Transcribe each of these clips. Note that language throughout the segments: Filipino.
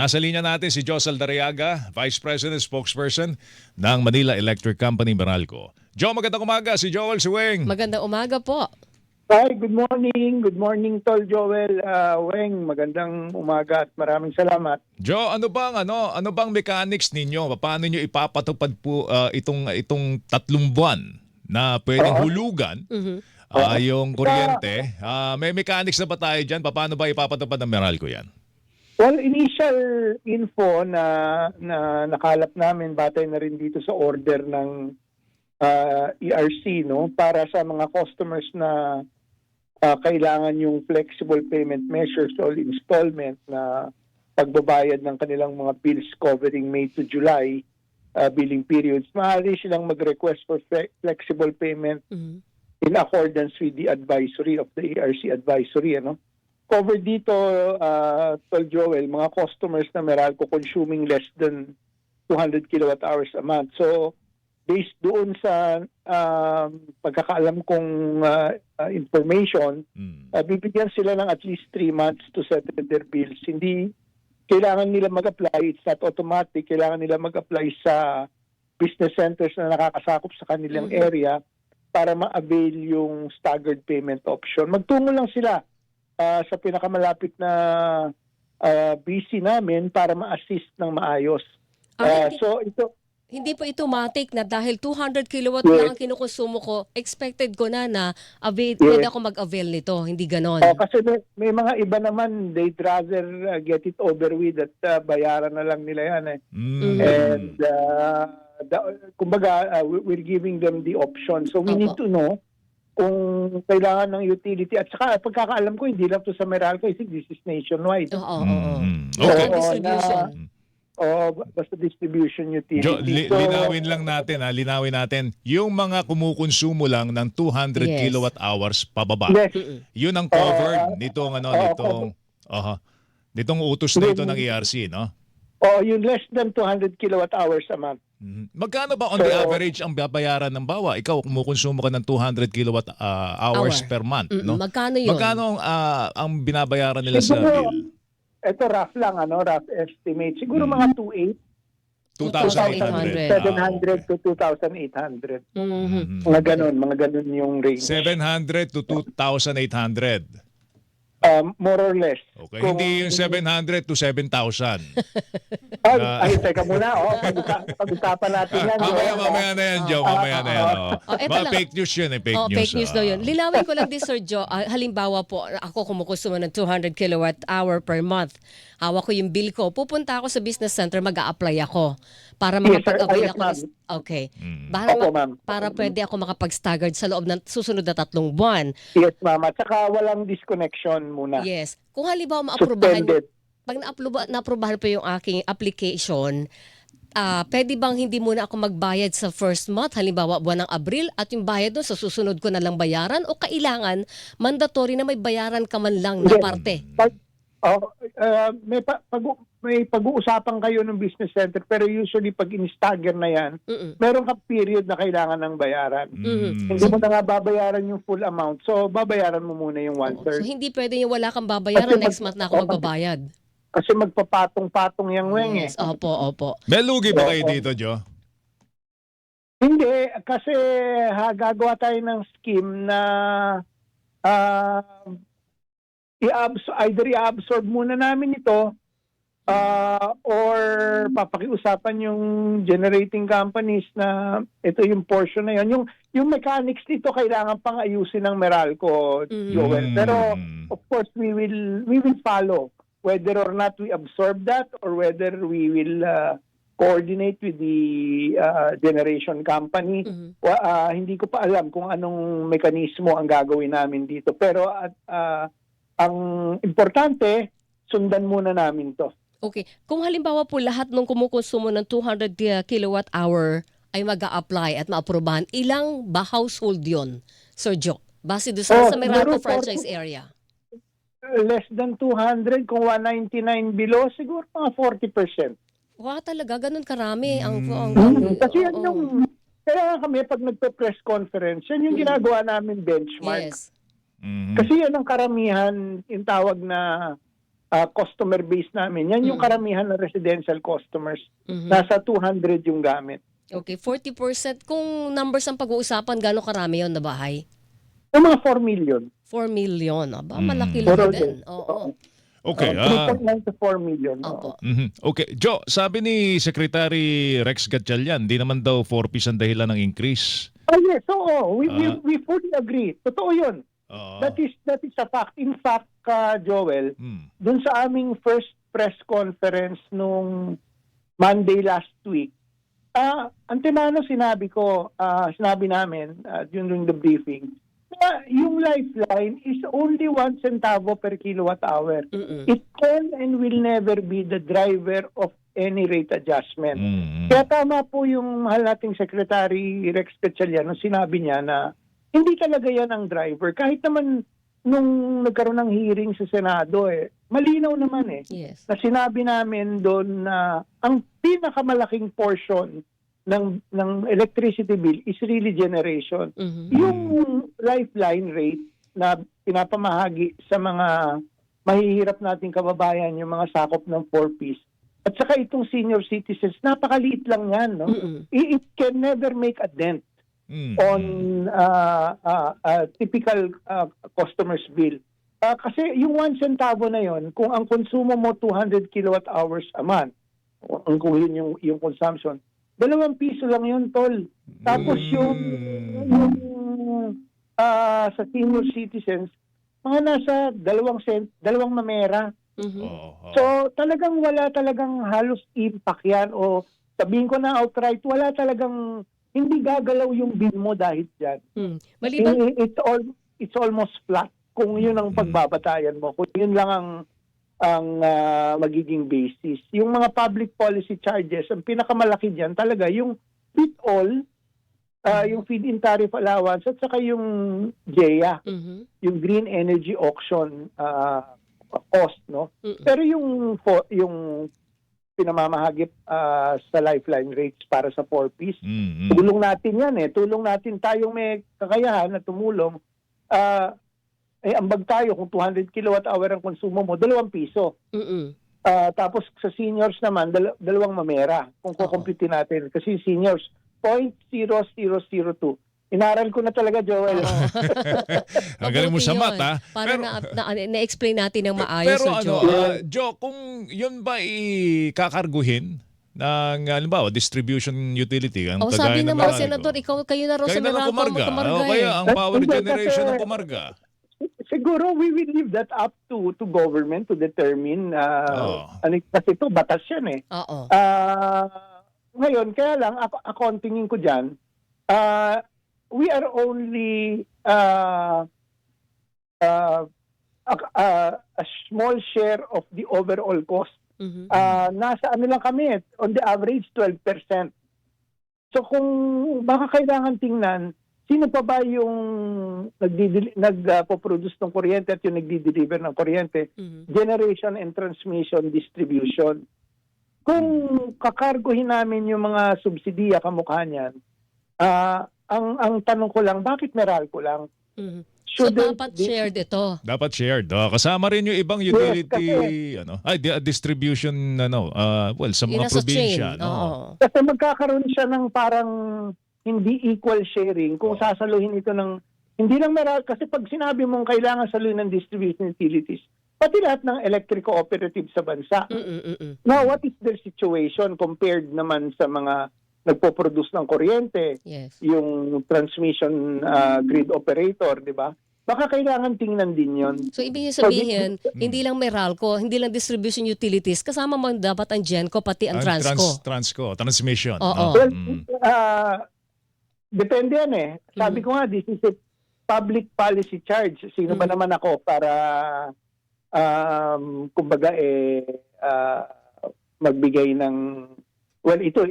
Nasa linya natin si Joe Saldariaga, Vice President Spokesperson ng Manila Electric Company, Meralco. Joe, magandang umaga. Si Joel Siweng. Magandang umaga po. Hi, good morning. Good morning, Tol Joel. Weng, magandang umaga at maraming salamat. Joe, ano bang mechanics ninyo? Paano niyo ipapatupad po itong 3 buwan na pwedeng Oo. hulugan yung kuryente? May mechanics na ba tayo diyan? Paano ba ipapatupad ng Meralco 'yan? Well, initial info na nakalap namin batay na rin dito sa order ng ERC, no, para sa mga customers na kailangan yung flexible payment measures o installment na pagbabayad ng kanilang mga bills covering May to July billing periods. Maaari silang mag-request for flexible payment in accordance with the advisory of the ERC advisory, ano. Cover dito, Tol Joel, mga customers na Meralco consuming less than 200 kilowatt hours a month. So, based doon sa pagkakaalam kong information, bibigyan sila ng at least 3 months to settle their bills. Hindi kailangan nila mag-apply, it's not automatic, kailangan nila mag-apply sa business centers na nakakasakop sa kanilang area para ma-avail yung staggered payment option. Magtungo lang sila sa pinakamalapit na BC namin para ma-assist ng maayos. So ito, Hindi po ito matik na dahil 200 kilowatt Yes. lang ang kinukonsumo ko, expected ko na pwede ako mag-avail nito. Hindi ganon. kasi may mga iba naman, they'd rather get it over with at bayaran na lang nila yan. And kumbaga, we're giving them the option. So we need to know kung kailangan ng utility. At saka pagkakaalam ko, hindi lang to sa Meralco, I think this is nationwide. Oo. Okay. Distribution. Basta distribution utility. Joe, linawin natin. Yung mga kumukonsumo lang ng 200 Yes. kilowatt hours pababa. Yes. Yun ang covered nitong utos na ito ng ERC, no? Yung less than 200 kilowatt hours a month. Magkano ba on the average ang babayaran ng bawa? Ikaw kumukonsumo ka ng 200 kilowatt hours per month, no? Magkano yun? Magkano ang binabayaran nila sa Siguro, bill? ito rough lang, rough estimate. Siguro mga 2,800. 700 to 2,800. Mga ganun yung range. 700 to 2,800. More or less. Okay, hindi yung 700 to 7,000. Teka muna. Pag-usapan natin yan. Mamaya na yan, Joe. Mamaya na yan. eto Mga lang. fake news yun, fake news. Fake news daw yun. Linawin ko lang din, Sir Joe. Halimbawa po, ako kumukonsumo ng 200 kilowatt hour per month. Hawak ko yung bill ko. Pupunta ako sa business center, mag-a-apply ako para makapag-avail Yes, ako. ma'am. Okay. Opo, ma'am. Para pwede ako makapag-staggered sa loob ng susunod na 3 buwan. Yes, ma'am. At saka walang disconnection muna. Yes. Kung halimbawa maaprubahan, Suspended. pag naaprubahan po yung aking application, pwede bang hindi muna ako magbayad sa first month, halimbawa buwan ng Abril, at yung bayad doon sa susunod ko na lang bayaran, o kailangan mandatory na may bayaran ka man lang na Yes. parte? May pag-uusapan kayo ng business center, pero usually pag in-stagger na yan, meron ka period na kailangan ng bayaran. Hindi mo na nga babayaran yung full amount, so babayaran mo muna yung So 1/3. hindi pwede yung wala kang babayaran, next month na ako magbabayad. Kasi magpapatong-patong yung weng Yes, opo. May lugi ba kayo dito, Joe? Hindi, kasi gagawa tayo ng scheme na either i-absorb muna namin ito or papakiusapan yung generating companies na ito yung portion na yun. Yung mechanics nito kailangan pang ayusin ng Meralco, Joel. Pero of course we will follow whether or not we absorb that or whether we will coordinate with the generation company. Hindi ko pa alam kung anong mekanismo ang gagawin namin dito. Pero ang importante, sundan muna namin to. Okay. Kung halimbawa po lahat ng kumukonsumo ng 200 kilowatt hour ay mag-a-apply at maaprubahan, ilang ba household yon, Sir Joe? Base doon sa Meralco siguro franchise area. Less than 200, kung 199 below, siguro mga 40%. Wow, talaga? Ganun karami? Kasi yan yung, kaya kami pag nagpe-press conference, yan yung ginagawa namin benchmark. Yes. Kasi yan ang karamihan, yung tawag na customer base namin. Yan yung karamihan ng residential customers. Mhm. Nasa 200 yung gamit. Okay, 40%. Kung numbers ang pag-uusapan, gano'ng karami yon na bahay? Yung mga 4 million. 4 million. Aba, Mm. malaki-laki Puro din. din. Oo. Okay. 3.9 to 4 million. Opo. Okay. Joe, sabi ni Secretary Rex Gatchalian, di naman daw 4 piece ang dahilan ng increase. Yes, oo. We fully agree. Totoo yun. Oo. That is a fact. In fact, Joel, Mm. dun sa aming first press conference nung Monday last week, antemano sinabi namin during the briefing, na yung lifeline is only 1 centavo per kilowatt hour. Mm-mm. It can and will never be the driver of any rate adjustment. Mm. Kaya tama po yung mahal nating Secretary Rex Gatchalian nung sinabi niya na hindi talaga yan ang driver. Kahit naman nung nagkaroon ng hearing sa Senado, malinaw naman Yes. na sinabi namin doon na ang pinakamalaking portion ng electricity bill is really generation. Mhm. Yung lifeline rate na pinapamahagi sa mga mahihirap nating kababayan, yung mga sakop ng 4-piece, at saka itong senior citizens, napakaliit lang yan. No? Mm-mm. It can never make a dent Mm. on a typical customer's bill. Kasi yung 1 centavo na yon, kung ang konsumo mo 200 kilowatt hours a month, kung yun yung consumption, 2 piso lang yun, tol. Tapos yung sa senior citizens, mga nasa 2 mamera. Mhm. Oo. So talagang wala talagang halos impact yan, o sabihin ko na outright, wala talagang hindi gagalaw yung bill mo dahil dyan. Maliban, It's almost flat kung yun ang pagbabatayan mo. Kung yun lang ang magiging basis. Yung mga public policy charges, ang pinakamalaki dyan talaga yung FIT-all, yung feed-in tariff allowance, at saka yung GEA, Mhm. yung Green Energy Auction cost, no? Mm-mm. Pero yung pinamamahagi sa lifeline rates para sa 4-piece, Mm. tulong natin yan Tulong natin, tayong may kakayahan na tumulong. Ambag tayo kung 200 kilowatt hour ang konsumo mo, 2 piso. Mm-mm. Tapos sa seniors naman, 2 mamera kung kukumpitin natin. Kasi seniors, 0.0002. Inaral ko na talaga, Joel. Ang galing mo sa Mabuti math, yun. Para na-explain natin ng maayos. Pero so, ano, Joe. Joe, kung yun ba ikakarguhin ng halimbawa distribution utility ang Sabi kagaya ng ng mga Meralco? senador, kayo na raw Kayo sa na lang Meralco kumarga. kumarga Kaya ang power Hindi, generation kasi- ang kumarga. Siguro we will leave that up to government to determine. Kasi ito, batas yan Oo. Ngayon, kaya lang, ako ang tingin ko dyan, we are only a small share of the overall cost. Mhm. Nasa ano lang kami, on the average 12%. So kung baka kailangan tingnan, sino pa ba yung nagpo-produce ng kuryente at yung nagdi-deliver ng kuryente? Mhm. Generation and transmission distribution. Kung kakargohin namin yung mga subsidiya kamukha niyan, ang tanong ko lang, bakit Meralco lang? Mhm. So Shouldn't dapat be- shared ito. Dapat shared. Kasama rin yung ibang utility, distribution, sa Yun mga nasa probinsya. chain. Oo. Kasi magkakaroon siya ng parang hindi equal sharing kung sasaluhin ito ng hindi lang Meralco. Kasi pag sinabi mong kailangan saluhin ng distribution utilities, pati lahat ng electric cooperative sa bansa. Mm-mm-mm. Now, what is their situation compared naman sa mga nagpo-produce ng kuryente, Yes. yung transmission grid operator, di ba? Baka kailangan tingnan din yon. So ibig niyo sabihin, hindi lang Meralco, hindi lang distribution utilities, kasama man dapat ang Genco pati ang Transco. Transmission. Oo. No? Well, Mm. depende yan Sabi ko nga, this is a public policy charge. Sino ba naman ako para kumbaga magbigay ng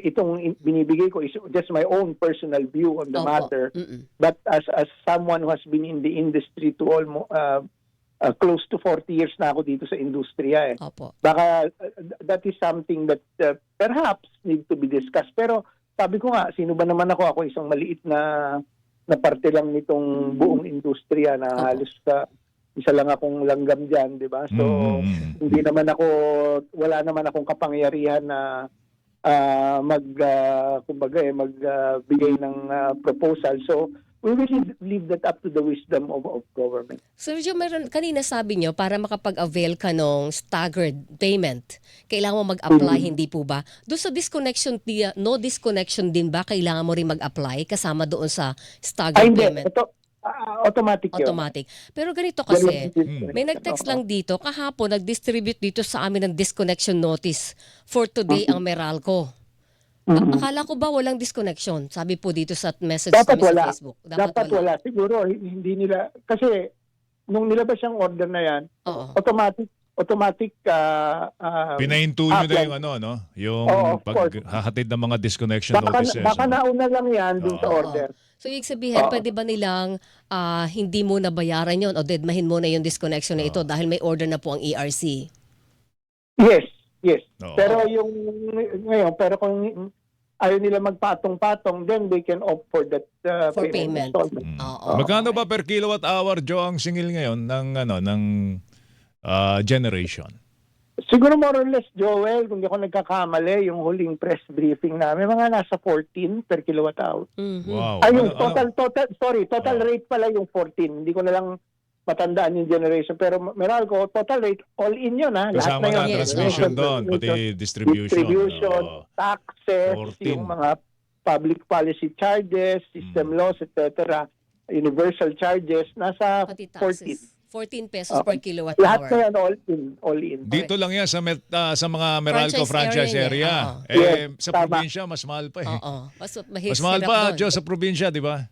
itong binibigay ko is just my own personal view on the Opo. matter. Mm-mm. But as someone who has been in the industry to almost close to 40 years na ako dito sa industriya Opo. Baka that is something that perhaps need to be discussed. Pero sabi ko nga, sino ba naman ako? Ako isang maliit na parte lang nitong buong industriya na Opo. halos isa lang akong langgam diyan, 'di ba? So hindi naman ako, wala naman akong kapangyarihan na kumbaga magbigay ng proposal. So we will leave that up to the wisdom of government. Sir Joe, kanina sabi nyo, para makapag-avail ka ng staggered payment, kailangan mo mag-apply, hindi po ba? Doon sa disconnection, no disconnection din ba, kailangan mo rin mag-apply kasama doon sa staggered Hindi. payment? Automatic yun. Automatic. Pero ganito kasi, may nag-text lang dito, kahapon nag-distribute dito sa amin ng disconnection notice for today ang Meralco. Akala ko ba walang disconnection? Sabi po dito sa message Dapat namin wala. sa Facebook. Dapat wala. Siguro hindi nila, kasi nung nilabas yung order na yan, Oo. automatic Pinahinto nyo na apply. yung yung Oo, of course. paghahatid ng mga disconnection Baka notices. nauna lang yan dun sa Oo. order. So, ibig sabihin, pwede ba nilang hindi mo na bayaran yon o deadmahin mo na yung disconnection na ito dahil may order na po ang ERC? Yes. Oo. Pero pero kung ayaw nila magpatong-patong, then they can opt for that For payment. installment. Oo. Magkano ba per kilowatt hour, Joe, ang singil ngayon ng generation? Siguro more or less, Joel, kung di ako nagkakamali, yung huling press briefing namin, mga nasa 14 per kilowatt hour. Mhm. Wow. Ayun, Ano- total rate pala yung 14. Hindi ko na lang matandaan yung generation. Pero Meralco, total rate, all in yun, ha? Lahat Kasama na na yun. transmission doon, pati distribution. Oo. Taxes, 14. yung mga public policy charges, system laws, etc., universal charges, nasa Pati 14. taxes. 14 pesos per kilowatt Lahat na hour. yan, all in. Dito lang yan sa mga Meralco franchise Franchise area area. niya. Yes, Sa tama. probinsya, mas mahal pa eh. Oo. Mas Mas mahal pa, Joe, sa probinsya, di ba?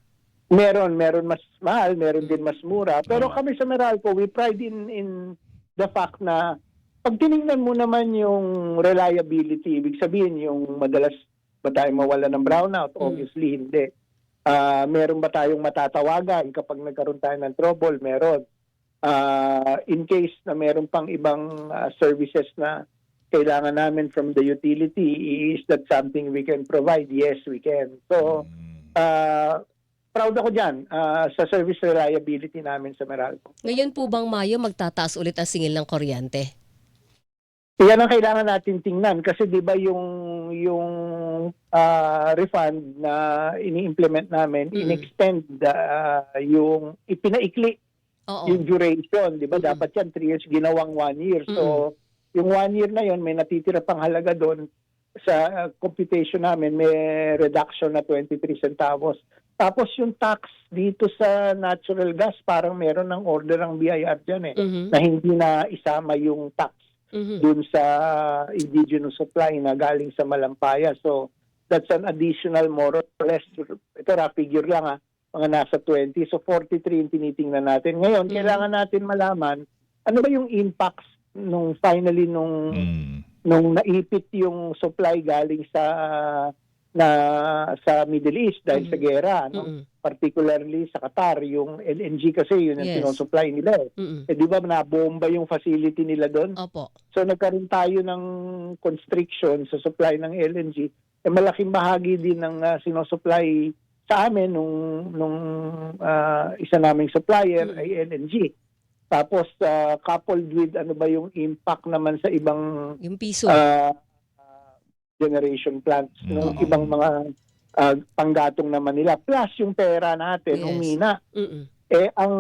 Meron mas mahal, meron din mas mura. Pero kami sa Meralco, we pride in the fact na pag tinignan mo naman yung reliability, ibig sabihin yung madalas ba tayo mawala ng brownout? Obviously, hindi. Meron ba tayong matatawagan kapag nagkaroon tayo ng trouble? Meron. In case na meron pang ibang services na kailangan namin from the utility, is that something we can provide? Yes, we can. So, proud ako dyan sa service reliability namin sa Meralco. Ngayon po bang Mayo magtataas ulit ang singil ng kuryente? Yan ang kailangan natin tingnan kasi 'di ba yung refund na ini-implement namin, in-extend yung ipinaikli Oo. yung duration, 'di ba? Dapat yan 3 years, ginawang 1 year. So yung 1 year na yon may natitira pang halaga doon sa computation namin, may reduction na 23 centavos. Tapos yung tax dito sa natural gas, parang meron ng order ng BIR dyan na hindi na isama yung tax dun sa indigenous supply na galing sa Malampaya. So that's an additional more or less, ito figure lang mga nasa 20. So 43 yung tinitingnan natin. Ngayon, kailangan natin malaman ano ba yung impacts nung finally nung naipit yung supply galing sa Middle East dahil sa gera, no? Particularly sa Qatar, yung LNG kasi yun ang sinusupply nila. Di ba nabomba yung facility nila doon? Opo. So nagkaroon tayo ng constriction sa supply ng LNG. Malaking bahagi din ng sinusupply sa amin nung isa naming supplier ay LNG. Tapos coupled with ano ba yung impact naman sa ibang Yung piso. generation plants ng ibang mga panggatong naman nila. Plus yung pera natin, humina. Ang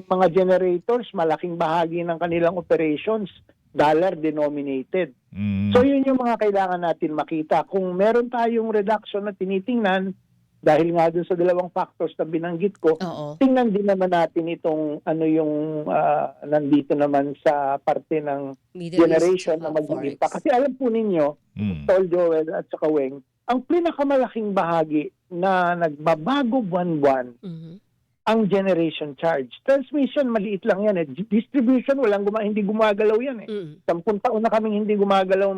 mga generators, malaking bahagi ng kanilang operations, dollar denominated. So yun yung mga kailangan natin makita. Kung meron tayong reduction na tinitingnan, dahil nga dun sa dalawang factors na binanggit ko, tingnan din naman natin itong ano yung nandito naman sa parte ng Middle generation East, na mag-iipa. Forex. Kasi alam po ninyo, Tol Joel at saka Weng, ang pinakamalaking bahagi na nagbabago buwan-buwan ang generation charge. Transmission, maliit lang yan. Distribution, hindi gumagalaw yan. 10 taon na kaming hindi gumagalaw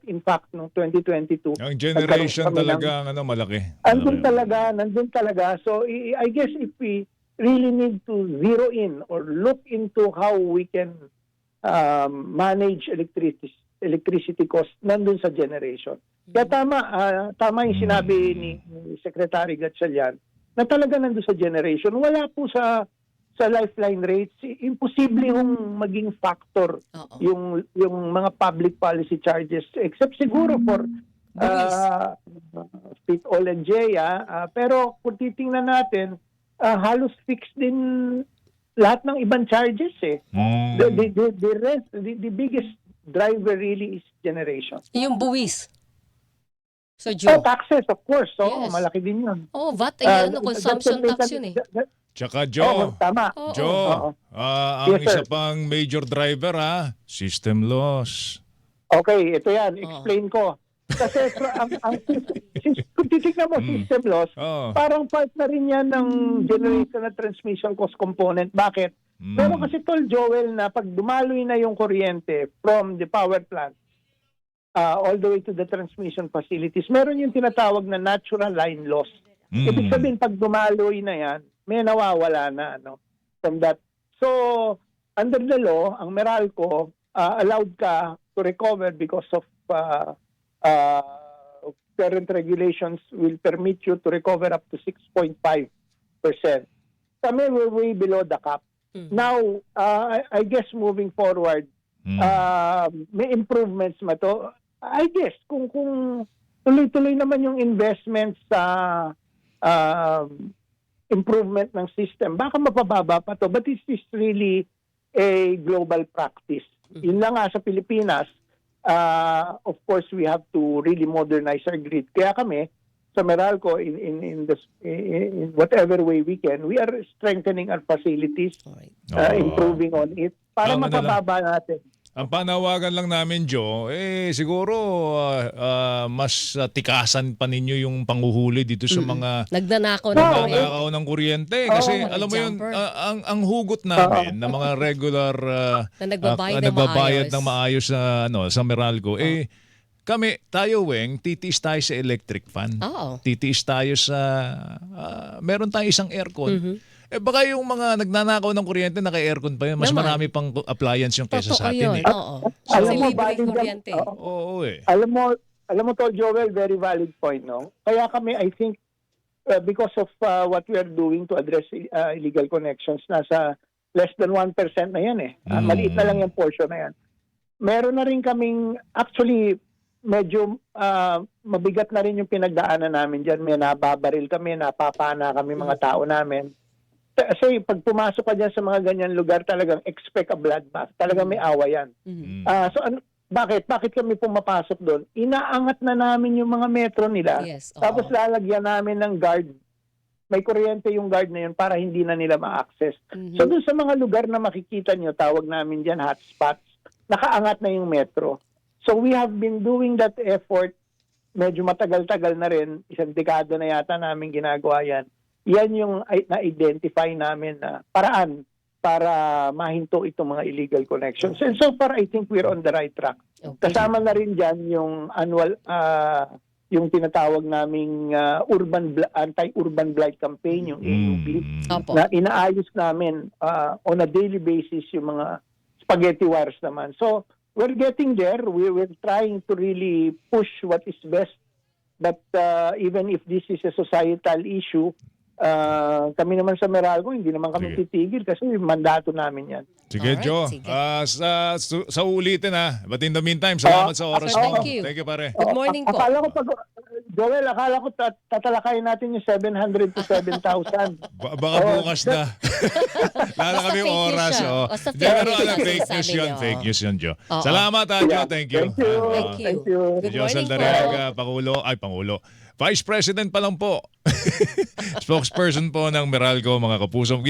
in fact, noong 2022. Ang generation talaga ang malaki. Nandun talaga. So, I guess if we really need to zero in or look into how we can manage electricity cost, nandun sa generation. Kaya tama yung sinabi ni Secretary Gatchalian, na talaga nandun sa generation. Wala po sa sa lifeline rates, imposible yung maging factor Oo. yung mga public policy charges, except siguro for Buwis. Fit All and Jaya. Pero kung titingnan natin, halos fixed din lahat ng ibang charges eh. Mm. The biggest driver really is generation. Yung buwis. So, Oh, Joe. taxes, of course. Yes. Malaki din yun. Oh, VAT, ay, consumption That's tax yun eh. Tsaka Joe, Tama. Oo. Joe, Oo. ang Yes, isa sir. pang major driver system loss. Okay, ito yan. Explain ko. Kasi kung titignan mo system loss, Oh. parang part na rin yan ng generation at transmission cost component. Bakit? Pero kasi tol Joel na pag dumaloy na yung kuryente from the power plant all the way to the transmission facilities, meron yung tinatawag na natural line loss. Ibig sabihin, pag dumaloy na yan, may nawawala na from that. So, under the law, ang Meralco allowed ka to recover because of current regulations will permit you to recover up to 6.5%. Kami, we're way below the cap. Now, I guess moving forward, may improvements ma to. I guess kung tuloy-tuloy naman yung investments sa improvement ng system, baka mapababa pa to. But this is really a global practice. Yun lang nga sa Pilipinas, of course, we have to really modernize our grid. Kaya kami, sa Meralco, in whatever way we can, we are strengthening our facilities, improving on it, para Tama na lang. mapababa natin. Ang panawagan lang namin, Joe, siguro mas tikasan pa ninyo yung panguhuli dito sa mga Nagnanakaw ng nanganakaw ng kuryente. Kasi mga alam mo yun, jumper. ang hugot namin na mga regular Na nagbabayad ng nagbabayad maayos. ng maayos sa Meralco, kami, tayo, Weng, titiis tayo sa electric fan. Oo. Titiis tayo sa... meron tayo isang aircon. Baka yung mga nagnanakaw ng kuryente, naka-aircon pa yun. Mas Naman. marami pang appliance yung kaysa Totoo sa atin. yun. Eh. Oo. Alam Kasi mo, libre valid yung yan. kuryente. Oo eh. Alam mo to, Joel, very valid point, no? Kaya kami, I think, because of what we are doing to address illegal connections, nasa less than 1% na yan eh. Maliit na lang yung portion na yan. Meron na rin kaming, actually, medyo mabigat na rin yung pinagdaanan namin dyan. May nababaril kami, napapana kami mga tao namin. Kasi pag pumasok ka dyan sa mga ganyan lugar, talagang expect a bloodbath. Talagang may awa yan. So bakit? Bakit kami pumapasok doon? Inaangat na namin yung mga metro nila. Yes, oo. Tapos lalagyan namin ng guard. May kuryente yung guard na yun para hindi na nila ma-access. So doon sa mga lugar na makikita nyo, tawag namin dyan hotspots, nakaangat na yung metro. So we have been doing that effort. Medyo matagal-tagal na rin. Isang dekada na yata namin ginagawa yan. Yan yung na-identify namin na paraan para mahinto itong mga illegal connections. And so far, I think we're on the right track. Okay. Kasama na rin dyan yung annual, yung tinatawag naming anti-urban blight campaign, yung AUB, Opo. na inaayos namin on a daily basis yung mga spaghetti wires naman. So, we're getting there. We're trying to really push what is best. But even if this is a societal issue, kami naman sa Meralco, hindi naman kami Sige. titigil kasi mandato namin yan. Sige, Alright, Joe. sige. Sa ulitin But in the meantime, salamat sa oras okay, mo. thank you. Thank you, pare. Good morning po. Akala ko Joel, tatalakayin natin yung 700 to 7,000. Baka bukas na. Lala Basta kami fake news oras. siya. Oh. Basta Di, fake pero news alam, ang fake news sinasabi yun. niyo. Fake news yun, Joe. Oo. Salamat, Joe. Thank you. Thank you. Thank you. Thank you. Good Joe morning po. Saldariaga, Pangulo. Vice President pa lang po. Spokesperson po ng Meralco, mga kapuso.